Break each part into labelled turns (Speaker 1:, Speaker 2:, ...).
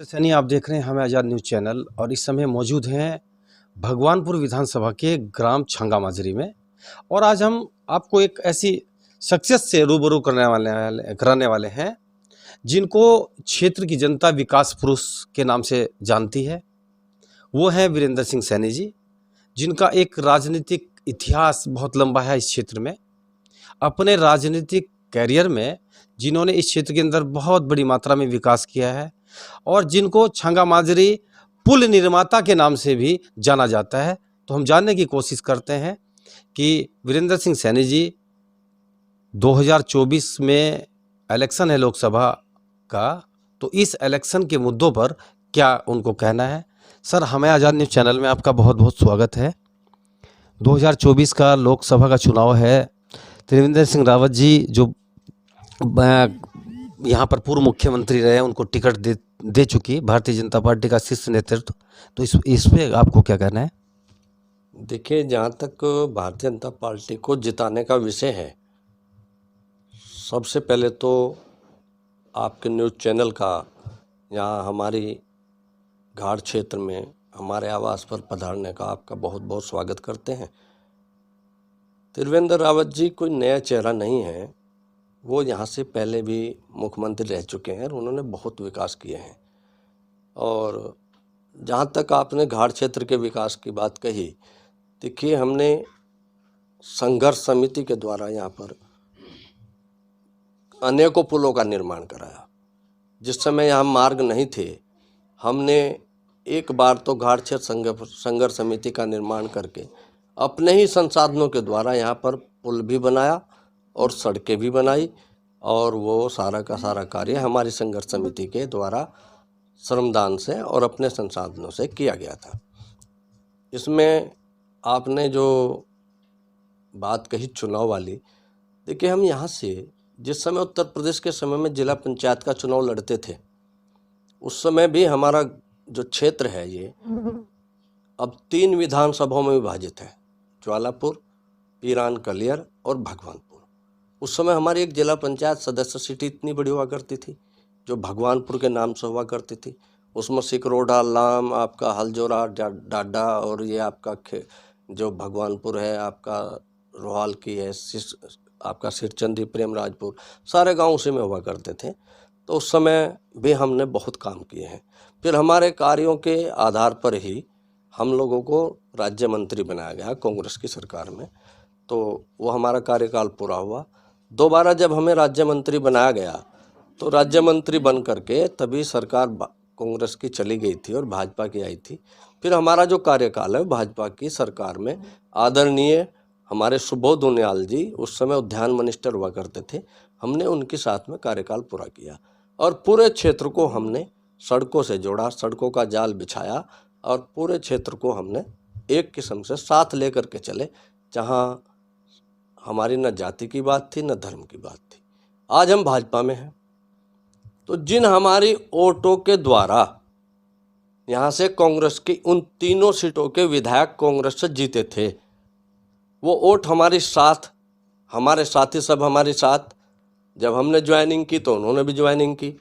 Speaker 1: सैनी, आप देख रहे हैं हमें आज़ाद न्यूज़ चैनल और इस समय मौजूद हैं भगवानपुर विधानसभा के ग्राम छंगा माजरी में। और आज हम आपको एक ऐसी शख्सियत से रूबरू कराने वाले हैं जिनको क्षेत्र की जनता विकास पुरुष के नाम से जानती है। वो हैं वीरेंद्र सिंह सैनी जी, जिनका एक राजनीतिक इतिहास बहुत लंबा है इस क्षेत्र में। अपने राजनीतिक कैरियर में जिन्होंने इस क्षेत्र के अंदर बहुत बड़ी मात्रा में विकास किया है और जिनको छंगा माजरी पुल निर्माता के नाम से भी जाना जाता है। तो हम जानने की कोशिश करते हैं कि वीरेंद्र सिंह सैनी जी 2024 में इलेक्शन है लोकसभा का, तो इस इलेक्शन के मुद्दों पर क्या उनको कहना है। सर, हमें आज़ाद न्यूज़ चैनल में आपका बहुत बहुत स्वागत है। 2024 का लोकसभा का चुनाव है। त्रिवेंद्र सिंह रावत जी जो यहाँ पर पूर्व मुख्यमंत्री रहे, उनको टिकट दे चुकी भारतीय जनता पार्टी का शीर्ष नेतृत्व, तो इस पे आपको क्या कहना है।
Speaker 2: देखिए, जहाँ तक भारतीय जनता पार्टी को जिताने का विषय है, सबसे पहले तो आपके न्यूज़ चैनल का यहाँ हमारी घाट क्षेत्र में हमारे आवास पर पधारने का आपका बहुत बहुत स्वागत करते हैं। त्रिवेंद्र रावत जी कोई नया चेहरा नहीं है, वो यहाँ से पहले भी मुख्यमंत्री रह चुके हैं और उन्होंने बहुत विकास किए हैं। और जहाँ तक आपने घाट क्षेत्र के विकास की बात कही, देखिए, हमने संघर्ष समिति के द्वारा यहाँ पर अनेकों पुलों का निर्माण कराया। जिस समय यहाँ मार्ग नहीं थे, हमने एक बार तो घाट क्षेत्र संघर्ष समिति का निर्माण करके अपने ही संसाधनों के द्वारा यहाँ पर पुल भी बनाया और सड़कें भी बनाई, और वो सारा का सारा कार्य हमारी संघर्ष समिति के द्वारा श्रमदान से और अपने संसाधनों से किया गया था। इसमें आपने जो बात कही चुनाव वाली, देखिए, हम यहाँ से जिस समय उत्तर प्रदेश के समय में जिला पंचायत का चुनाव लड़ते थे, उस समय भी हमारा जो क्षेत्र है ये अब 3 विधानसभाओं में विभाजित है, ज्वालापुर, पीरान कलियर और भगवानपुर। उस समय हमारी एक जिला पंचायत सदस्य सीट इतनी बड़ी हुआ करती थी जो भगवानपुर के नाम से हुआ करती थी। उसमें सिकरोडा, लाम, आपका हलजोरा, डाडा और ये आपका जो भगवानपुर है, आपका रोहाल की है, आपका सिरचंदी, प्रेमराजपुर, सारे गांव उसी में हुआ करते थे। तो उस समय भी हमने बहुत काम किए हैं। फिर हमारे कार्यों के आधार पर ही हम लोगों को राज्य मंत्री बनाया गया कांग्रेस की सरकार में, तो वो हमारा कार्यकाल पूरा हुआ। दोबारा जब हमें राज्य मंत्री बनाया गया, तो राज्य मंत्री बन करके तभी सरकार कांग्रेस की चली गई थी और भाजपा की आई थी। फिर हमारा जो कार्यकाल है भाजपा की सरकार में आदरणीय हमारे सुबोध उनियाल जी उस समय उद्यान मिनिस्टर हुआ करते थे, हमने उनके साथ में कार्यकाल पूरा किया और पूरे क्षेत्र को हमने सड़कों से जोड़ा, सड़कों का जाल बिछाया और पूरे क्षेत्र को हमने एक किस्म से साथ लेकर के चले, जहाँ हमारी न जाति की बात थी न धर्म की बात थी। आज हम भाजपा में हैं, तो जिन हमारी वोटों के द्वारा यहाँ से कांग्रेस की उन 3 सीटों के विधायक कांग्रेस से जीते थे, वो वोट हमारे साथी सब हमारे साथ, जब हमने ज्वाइनिंग की तो उन्होंने भी ज्वाइनिंग की,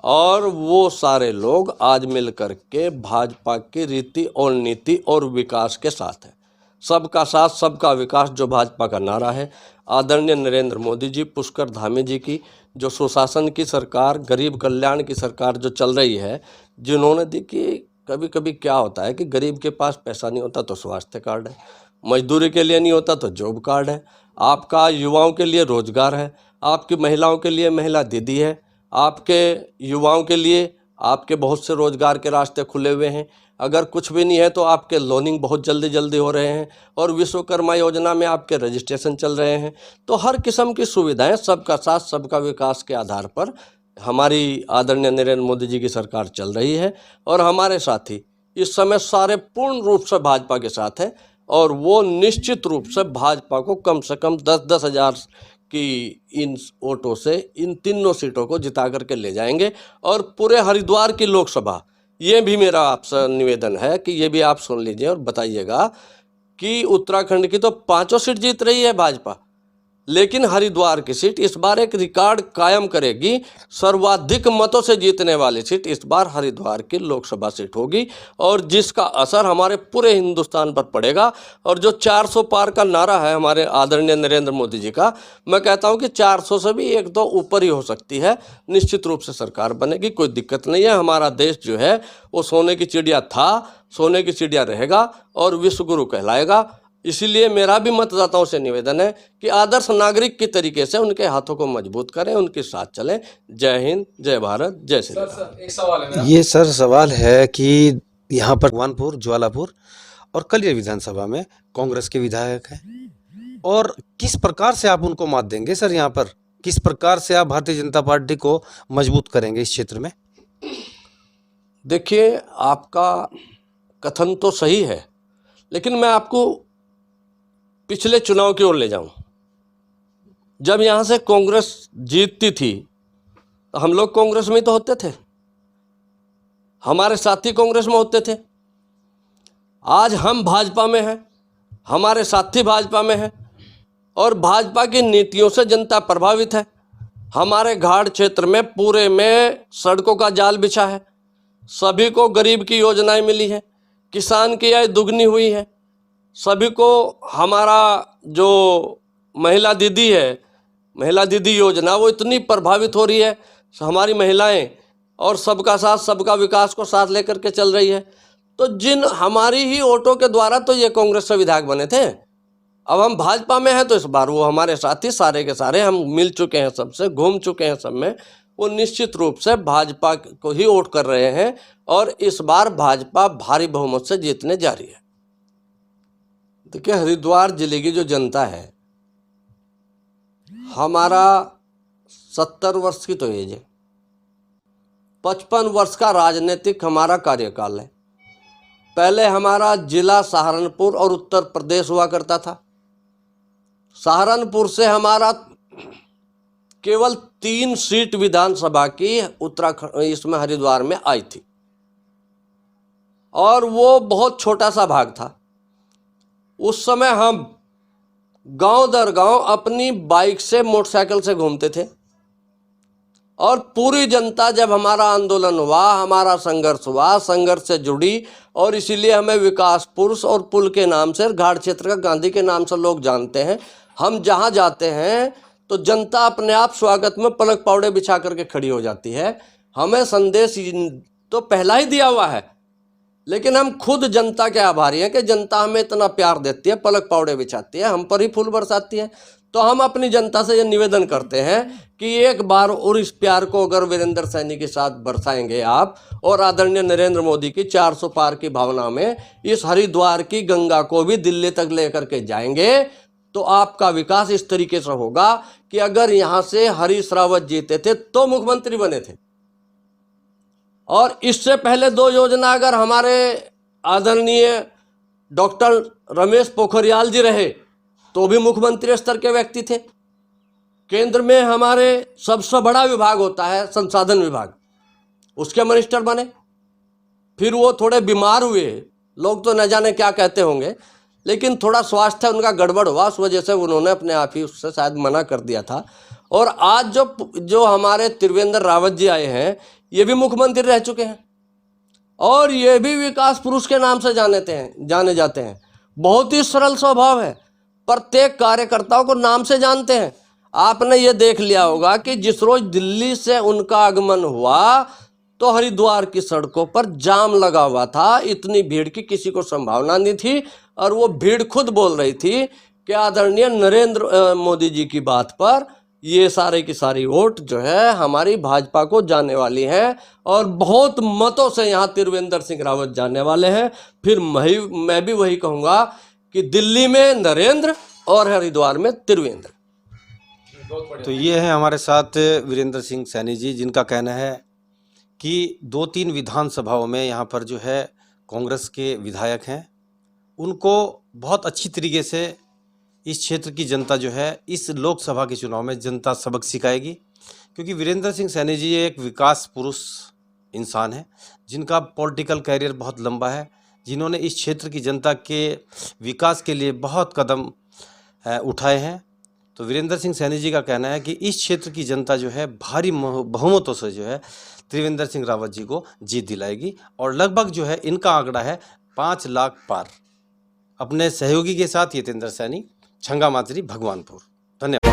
Speaker 2: और वो सारे लोग आज मिल कर के भाजपा की रीति और नीति और विकास के साथ है। सबका साथ सबका विकास जो भाजपा का नारा है, आदरणीय नरेंद्र मोदी जी, पुष्कर धामी जी की जो सुशासन की सरकार, गरीब कल्याण की सरकार जो चल रही है, जिन्होंने, देखिए, कभी कभी क्या होता है कि गरीब के पास पैसा नहीं होता तो स्वास्थ्य कार्ड है, मजदूरी के लिए नहीं होता तो जॉब कार्ड है, आपका युवाओं के लिए रोजगार है, आपकी महिलाओं के लिए महिला दीदी है, आपके युवाओं के लिए आपके बहुत से रोजगार के रास्ते खुले हुए हैं। अगर कुछ भी नहीं है तो आपके लोनिंग बहुत जल्दी हो रहे हैं और विश्वकर्मा योजना में आपके रजिस्ट्रेशन चल रहे हैं। तो हर किस्म की सुविधाएं सबका साथ सबका विकास के आधार पर हमारी आदरणीय नरेंद्र मोदी जी की सरकार चल रही है और हमारे साथी इस समय सारे पूर्ण रूप से भाजपा के साथ है और वो निश्चित रूप से भाजपा को कम से कम 10-10 हज़ार की इन वोटों से इन 3 सीटों को जिता करके ले जाएंगे। और पूरे हरिद्वार की लोकसभा, ये भी मेरा आपसे निवेदन है कि ये भी आप सुन लीजिए और बताइएगा कि उत्तराखंड की तो 5 सीट जीत रही है भाजपा, लेकिन हरिद्वार की सीट इस बार एक रिकॉर्ड कायम करेगी। सर्वाधिक मतों से जीतने वाली सीट इस बार हरिद्वार की लोकसभा सीट होगी, और जिसका असर हमारे पूरे हिंदुस्तान पर पड़ेगा। और जो 400 पार का नारा है हमारे आदरणीय नरेंद्र मोदी जी का, मैं कहता हूं कि 400 से भी एक दो ऊपर ही हो सकती है। निश्चित रूप से सरकार बनेगी, कोई दिक्कत नहीं है। हमारा देश जो है वो सोने की चिड़िया था, सोने की चिड़िया रहेगा और विश्व गुरु कहलाएगा। इसीलिए मेरा भी मतदाताओं से निवेदन है कि आदर्श नागरिक की तरीके से उनके हाथों को मजबूत करें, उनके साथ चलें। जय हिंद, जय भारत, जय श्री राम।
Speaker 1: एक सवाल है मेरा। ये सर सवाल है कि यहाँ पर भगवानपुर, ज्वालापुर और कलियर विधानसभा में कांग्रेस के विधायक हैं, और किस प्रकार से आप उनको मात देंगे सर? यहाँ पर किस प्रकार से आप भारतीय जनता पार्टी को मजबूत करेंगे इस क्षेत्र में?
Speaker 2: देखिए, आपका कथन तो सही है, लेकिन मैं आपको पिछले चुनाव की ओर ले जाऊं। जब यहाँ से कांग्रेस जीतती थी तो हम लोग कांग्रेस में तो होते थे, हमारे साथी कांग्रेस में होते थे। आज हम भाजपा में हैं, हमारे साथी भाजपा में हैं, और भाजपा की नीतियों से जनता प्रभावित है। हमारे घाट क्षेत्र में पूरे में सड़कों का जाल बिछा है, सभी को गरीब की योजनाएं मिली है, किसान की आय दुगनी हुई है, सभी को हमारा जो महिला दीदी है, महिला दीदी योजना, वो इतनी प्रभावित हो रही है हमारी महिलाएं, और सबका साथ सबका विकास को साथ लेकर के चल रही है। तो जिन हमारी ही वोटों के द्वारा तो ये कांग्रेस से विधायक बने थे, अब हम भाजपा में हैं तो इस बार वो हमारे साथी सारे के सारे हम मिल चुके हैं, सबसे घूम चुके हैं, सब में वो निश्चित रूप से भाजपा को ही वोट कर रहे हैं, और इस बार भाजपा भारी बहुमत से जीतने जा रही है। देखिए, हरिद्वार जिले की जो जनता है, हमारा 70 वर्ष की तो एज है, 55 वर्ष का राजनीतिक हमारा कार्यकाल है। पहले हमारा जिला सहारनपुर और उत्तर प्रदेश हुआ करता था। सहारनपुर से हमारा केवल 3 सीट विधानसभा की उत्तराखंड इसमें हरिद्वार में आई थी, और वो बहुत छोटा सा भाग था। उस समय हम गांव दर गांव अपनी बाइक से, मोटरसाइकिल से घूमते थे, और पूरी जनता जब हमारा आंदोलन हुआ, हमारा संघर्ष हुआ, संघर्ष से जुड़ी, और इसीलिए हमें विकास पुरुष और पुल के नाम से, घाट क्षेत्र का गांधी के नाम से लोग जानते हैं। हम जहां जाते हैं तो जनता अपने आप स्वागत में पलक पावड़े बिछा करके खड़ी हो जाती है। हमें संदेश तो पहला ही दिया हुआ है, लेकिन हम खुद जनता के आभारी हैं कि जनता हमें इतना प्यार देती है, पलक पावड़े बिछाती है, हम पर ही फूल बरसाती है। तो हम अपनी जनता से ये निवेदन करते हैं कि एक बार और इस प्यार को अगर वीरेंद्र सैनी के साथ बरसाएंगे आप, और आदरणीय नरेंद्र मोदी की 400 पार की भावना में इस हरिद्वार की गंगा को भी दिल्ली तक लेकर के जाएंगे, तो आपका विकास इस तरीके से होगा कि अगर यहाँ से हरीश रावत जीते थे तो मुख्यमंत्री बने थे, और इससे पहले 2 योजना अगर हमारे आदरणीय डॉक्टर रमेश पोखरियाल जी रहे तो भी मुख्यमंत्री स्तर के व्यक्ति थे। केंद्र में हमारे सबसे बड़ा विभाग होता है संसाधन विभाग, उसके मिनिस्टर बने। फिर वो थोड़े बीमार हुए, लोग तो न जाने क्या कहते होंगे, लेकिन थोड़ा स्वास्थ्य उनका गड़बड़ हुआ, उस वजह से उन्होंने अपने आप ही उससे शायद मना कर दिया था। और आज जो हमारे त्रिवेंद्र रावत जी आए हैं, ये भी मुख्यमंत्री रह चुके हैं, और ये भी विकास पुरुष के नाम से जाने जाते हैं। बहुत ही सरल स्वभाव है, प्रत्येक कार्यकर्ताओं को नाम से जानते हैं। आपने ये देख लिया होगा कि जिस रोज दिल्ली से उनका आगमन हुआ तो हरिद्वार की सड़कों पर जाम लगा हुआ था, इतनी भीड़ की किसी को संभावना नहीं थी, और वो भीड़ खुद बोल रही थी कि आदरणीय नरेंद्र मोदी जी की बात पर ये सारे की सारी वोट जो है हमारी भाजपा को जाने वाली है, और बहुत मतों से यहाँ त्रिवेंद्र सिंह रावत जाने वाले हैं। फिर मैं भी वही कहूँगा कि दिल्ली में नरेंद्र और हरिद्वार में त्रिवेंद्र।
Speaker 1: तो ये है हमारे साथ वीरेंद्र सिंह सैनी जी, जिनका कहना है कि 2-3 विधानसभाओं में यहाँ पर जो है कांग्रेस के विधायक हैं, उनको बहुत अच्छी तरीके से इस क्षेत्र की जनता जो है इस लोकसभा के चुनाव में जनता सबक सिखाएगी, क्योंकि वीरेंद्र सिंह सैनी जी एक विकास पुरुष इंसान है, जिनका पॉलिटिकल कैरियर बहुत लंबा है, जिन्होंने इस क्षेत्र की जनता के विकास के लिए बहुत कदम उठाए हैं। तो वीरेंद्र सिंह सैनी जी का कहना है कि इस क्षेत्र की जनता जो है भारी बहुमतों से जो है त्रिवेंद्र सिंह रावत जी को जीत दिलाएगी और लगभग जो है इनका आंकड़ा है 5 लाख पार। अपने सहयोगी के साथ यतेंद्र सैनी, छंगा माजरी, भगवानपुर। धन्यवाद।